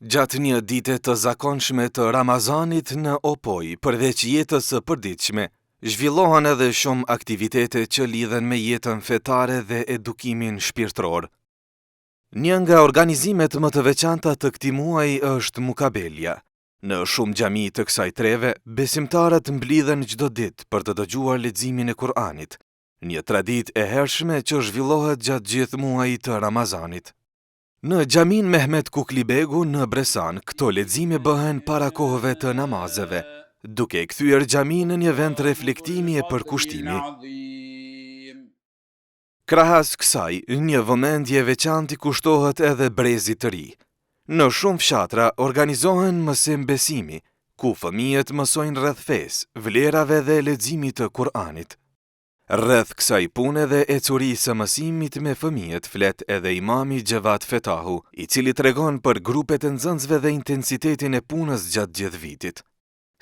Gjatë një dite të zakonshme të Ramazanit në Opoj, përveç jetës së përditshme, zhvillohen edhe shumë aktivitete që lidhen me jetën fetare dhe edukimin shpirtëror. Një nga organizimet më të veçanta të këtij muaji është Mukabelja. Në shumë xhami të kësaj treve, besimtarët mblidhen çdo ditë për të dëgjuar leximin e Kur'anit, një traditë e hershme që zhvillohet gjatë gjithë muajit të Ramazanit. Në xhamin Mehmet Kuklibegu në Bresan, këto lexime bëhen para kohëve të namazeve, duke kthyer xhamin në një vend reflektimi e përkushtimi. Krahas kësaj, një vëmendje veçantë kushtohet edhe brezit të ri. Në shumë fshatra organizohen mësim besimi, ku fëmijët mësojnë rreth fesë, vlerave dhe leximit të Kur'anit. Rreth kësaj pune dhe ecurisë së mësimit me fëmijët flet edhe imami Gjevat Fetahu, i cili tregon për grupet e nxënësve dhe intensitetin e punës gjatë gjithë vitit.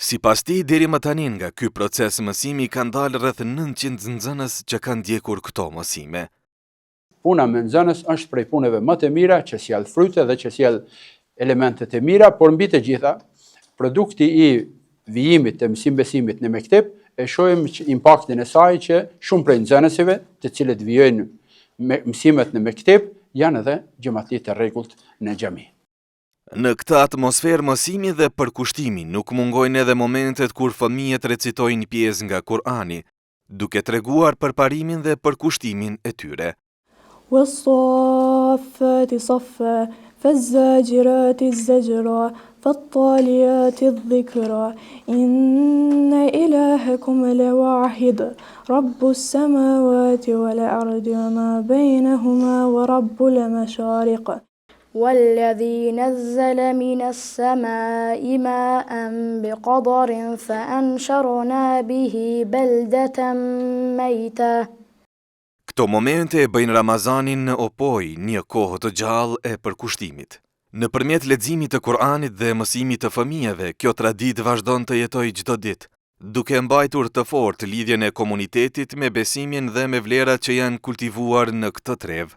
Sipas tij, deri më tani nga ky proces mësimi kanë dalë rreth 900 nxënës që kanë ndjekur këto mësime. Puna me nxënës është prej puneve më të mira që sjell fryte dhe që sjell elementet e mira, por mbi të gjitha, produkti i vijimit të mësimbesimit në mektep e shohim impaktin e saj që shumë prej nxënësve, të cilët vijojnë me mësimet në mektep, janë edhe xhamatlit të rregullt në xhami. Në këtë atmosferë mësimi dhe përkushtimi nuk mungojnë edhe momentet kur fëmijët recitojnë pjesë nga Kur'ani, duke treguar përparimin dhe përkushtimin e tyre. وَالصَّافَّاتِ صَفًّا فَالزَّاجِرَاتِ زَجْرًا فَالطَّالِيَاتِ ذِكْرًا إِنَّ إِلَٰهَكُمْ لَوَاحِدٌ رَبُّ السَّمَاوَاتِ وَالْأَرْضِ وَمَا بَيْنَهُمَا وَرَبُّ الْمَشَارِقِ والذي نزل من السماء ماء بقدر فأنشرنا به بلدة ميتة. Këto momente e bëjnë Ramazanin në Opoj një kohë të gjallë e përkushtimit. Nëpërmjet leximit të Kur'anit dhe mësimit të fëmijëve, kjo traditë vazhdon të jetojë çdo ditë, duke mbajtur të fortë lidhjen e komunitetit me besimin dhe me vlerat që janë kultivuar në këtë trevë.